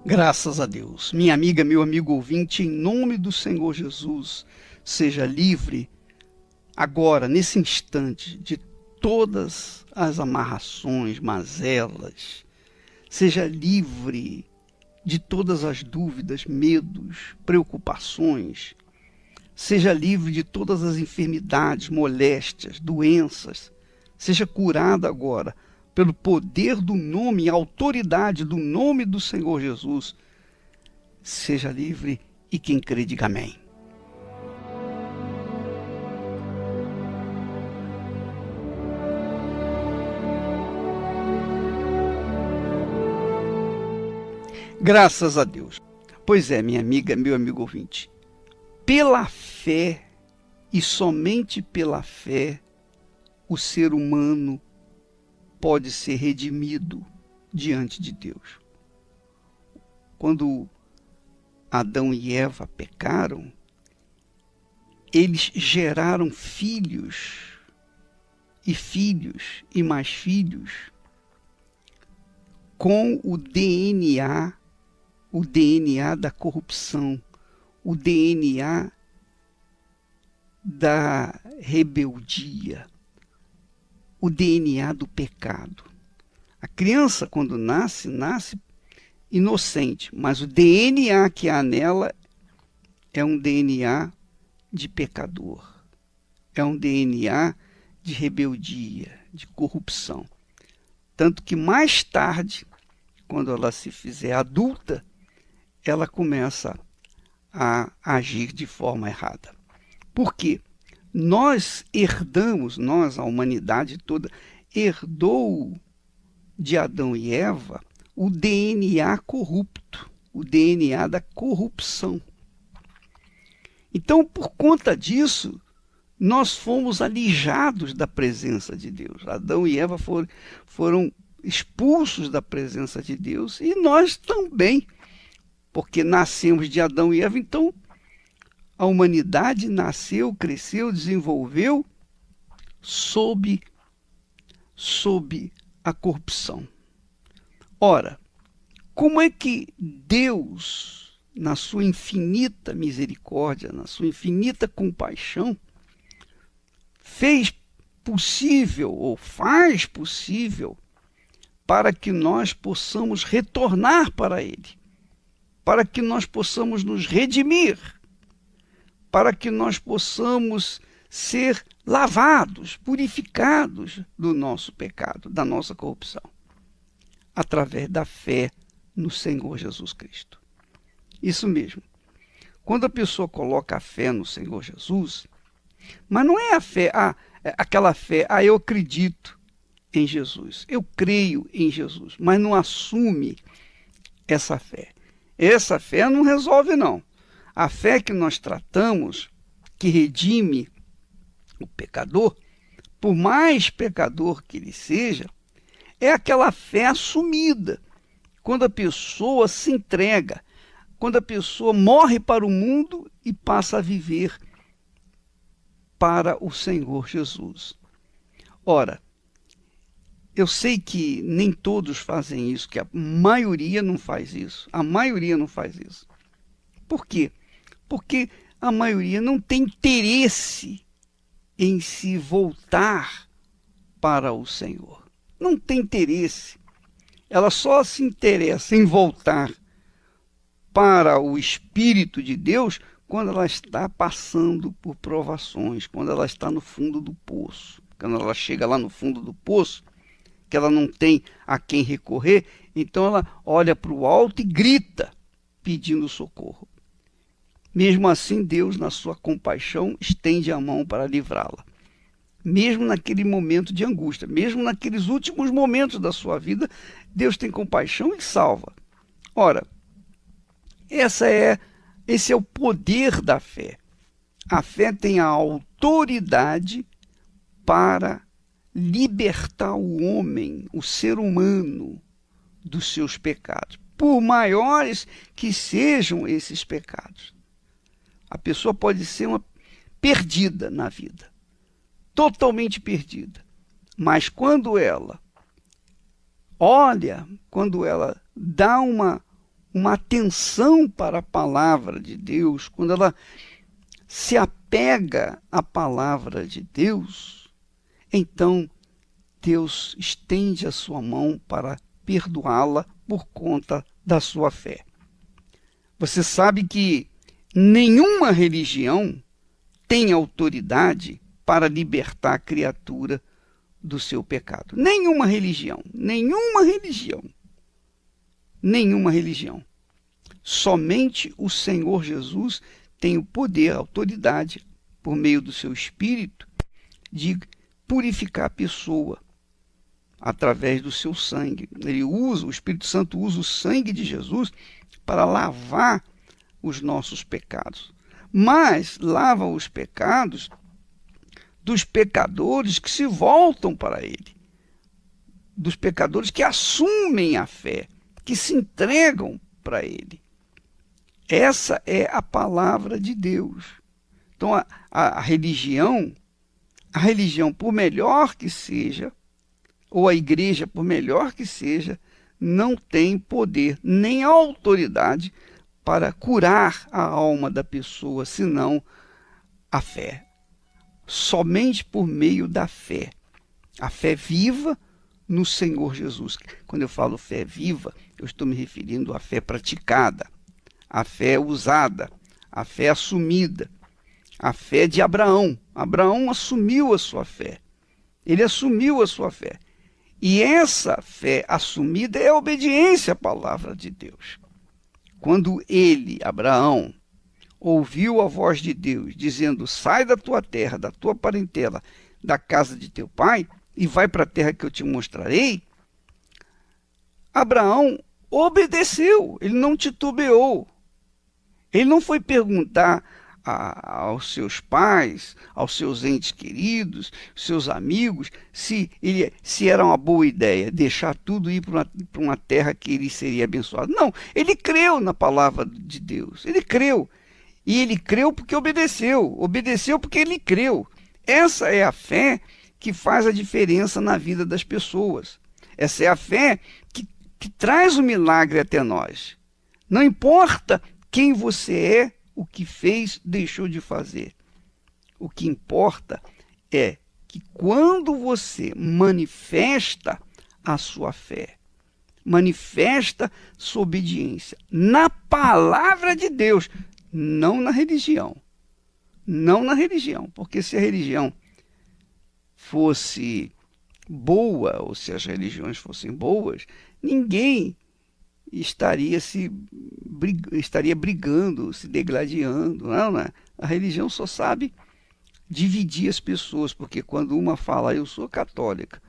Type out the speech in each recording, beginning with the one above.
Graças a Deus. Minha amiga, meu amigo ouvinte, em nome do Senhor Jesus, seja livre agora, nesse instante, de todas as amarrações, mazelas. Seja livre de todas as dúvidas, medos, preocupações. Seja livre de todas as enfermidades, moléstias, doenças. Seja curado agora pelo poder do nome e autoridade do nome do Senhor Jesus. Seja livre e quem crê diga amém. Graças a Deus. Pois é, minha amiga, meu amigo ouvinte, pela fé e somente pela fé o ser humano pode ser redimido diante de Deus. Quando Adão e Eva pecaram, eles geraram filhos e mais filhos com o DNA da corrupção, o DNA da rebeldia, o DNA do pecado. A criança, quando nasce inocente, mas o DNA que há nela é um DNA de pecador, é um DNA de rebeldia, de corrupção. Tanto que mais tarde, quando ela se fizer adulta, ela começa a agir de forma errada. Por quê? Nós, a humanidade toda, herdou de Adão e Eva o DNA corrupto, o DNA da corrupção. Então, por conta disso, nós fomos alijados da presença de Deus. Adão e Eva foram expulsos da presença de Deus e nós também, porque nascemos de Adão e Eva, então a humanidade nasceu, cresceu, desenvolveu sob a corrupção. Ora, como é que Deus, na sua infinita misericórdia, na sua infinita compaixão, fez possível ou faz possível para que nós possamos retornar para Ele, para que nós possamos nos redimir, para que nós possamos ser lavados, purificados do nosso pecado, da nossa corrupção, através da fé no Senhor Jesus Cristo. Isso mesmo. Quando a pessoa coloca a fé no Senhor Jesus, mas não é a fé, aquela fé, eu acredito em Jesus, eu creio em Jesus, mas não assume essa fé. Essa fé não resolve, não. A fé que nós tratamos, que redime o pecador, por mais pecador que ele seja, é aquela fé assumida, quando a pessoa se entrega, quando a pessoa morre para o mundo e passa a viver para o Senhor Jesus. Ora, eu sei que nem todos fazem isso, que a maioria não faz isso. A maioria não faz isso. Por quê? Porque a maioria não tem interesse em se voltar para o Senhor. Não tem interesse. Ela só se interessa em voltar para o Espírito de Deus quando ela está passando por provações, quando ela está no fundo do poço. Quando ela chega lá no fundo do poço, que ela não tem a quem recorrer, então ela olha para o alto e grita, pedindo socorro. Mesmo assim, Deus, na sua compaixão, estende a mão para livrá-la. Mesmo naquele momento de angústia, mesmo naqueles últimos momentos da sua vida, Deus tem compaixão e salva. Ora, esse é o poder da fé. A fé tem a autoridade para libertar o homem, o ser humano, dos seus pecados, por maiores que sejam esses pecados. A pessoa pode ser uma perdida na vida, totalmente perdida, mas quando ela olha, quando ela dá uma atenção para a palavra de Deus, quando ela se apega à palavra de Deus, então Deus estende a sua mão para perdoá-la por conta da sua fé. Você sabe que nenhuma religião tem autoridade para libertar a criatura do seu pecado. Nenhuma religião, nenhuma religião, nenhuma religião. Somente o Senhor Jesus tem o poder, a autoridade, por meio do seu Espírito, de purificar a pessoa através do seu sangue. O Espírito Santo usa o sangue de Jesus para lavar os nossos pecados. Mas lava os pecados dos pecadores que se voltam para ele, dos pecadores que assumem a fé, que se entregam para ele. Essa é a palavra de Deus. Então a religião, por melhor que seja, ou a igreja, por melhor que seja, não tem poder nem autoridade para curar a alma da pessoa, senão a fé. Somente por meio da fé. A fé viva no Senhor Jesus. Quando eu falo fé viva, eu estou me referindo à fé praticada, à fé usada, à fé assumida, à fé de Abraão. Abraão assumiu a sua fé. Ele assumiu a sua fé. E essa fé assumida é a obediência à palavra de Deus. Quando ele, Abraão, ouviu a voz de Deus dizendo: sai da tua terra, da tua parentela, da casa de teu pai, e vai para a terra que eu te mostrarei, Abraão obedeceu, ele não titubeou. Ele não foi perguntar aos seus pais, aos seus entes queridos, seus amigos, se era uma boa ideia deixar tudo e ir para uma terra que ele seria abençoado. Não, ele creu na palavra de Deus, ele creu. E ele creu porque obedeceu porque ele creu. Essa é a fé que faz a diferença na vida das pessoas. Essa é a fé que traz o milagre até nós. Não importa quem você é, o que fez, deixou de fazer. O que importa é que quando você manifesta a sua fé, manifesta sua obediência na palavra de Deus, não na religião. Não na religião, porque se a religião fosse boa, ou se as religiões fossem boas, ninguém estaria brigando, se degladiando. Não. A religião só sabe dividir as pessoas, porque quando uma fala eu sou católica,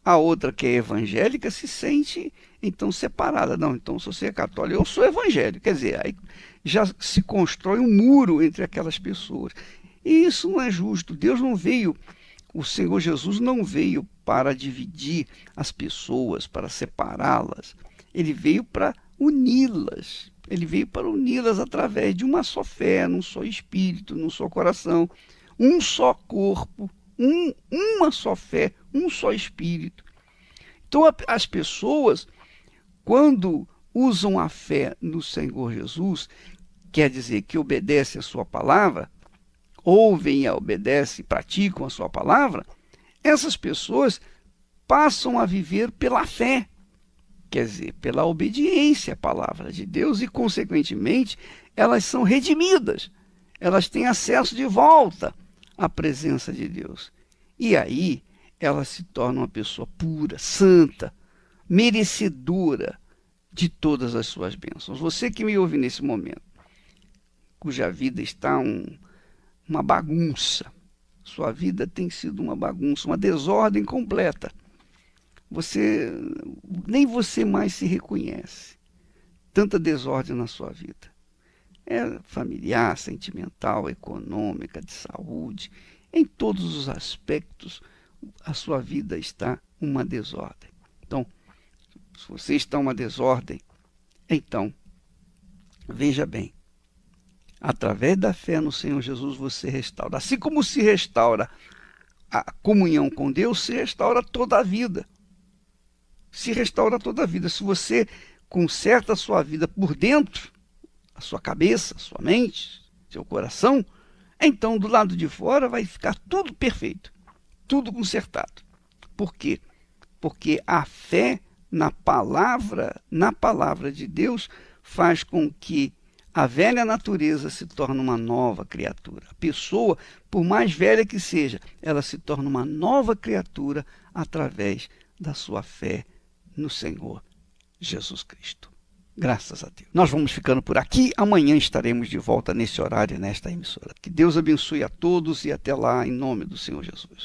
a outra que é evangélica se sente então separada. Não, então se você é católico, eu sou evangélico. Quer dizer, aí já se constrói um muro entre aquelas pessoas. E isso não é justo. Deus não veio, o Senhor Jesus não veio para dividir as pessoas, para separá-las. Ele veio para uni-las. Ele veio para uni-las através de uma só fé, num só espírito, num só coração, um só corpo, uma só fé, um só espírito. Então as pessoas, quando usam a fé no Senhor Jesus, quer dizer que obedecem a sua palavra, ouvem, obedecem, praticam a sua palavra, essas pessoas passam a viver pela fé, quer dizer, pela obediência à palavra de Deus e, consequentemente, elas são redimidas, elas têm acesso de volta à presença de Deus. E aí ela se torna uma pessoa pura, santa, merecedora de todas as suas bênçãos. Você que me ouve nesse momento, cuja vida está uma bagunça, sua vida tem sido uma bagunça, uma desordem completa. Nem você mais se reconhece. Tanta desordem na sua vida. É familiar, sentimental, econômica, de saúde. Em todos os aspectos, a sua vida está uma desordem. Então, se você está uma desordem, então, veja bem, através da fé no Senhor Jesus você restaura. Assim como se restaura a comunhão com Deus, se restaura toda a vida. Se restaura toda a vida. Se você conserta a sua vida por dentro, a sua cabeça, a sua mente, seu coração, então do lado de fora vai ficar tudo perfeito, tudo consertado. Por quê? Porque a fé na palavra de Deus faz com que a velha natureza se torne uma nova criatura. A pessoa, por mais velha que seja, ela se torna uma nova criatura através da sua fé no Senhor Jesus Cristo. Graças a Deus. Nós vamos ficando por aqui. Amanhã estaremos de volta nesse horário, nesta emissora. Que Deus abençoe a todos e até lá, em nome do Senhor Jesus.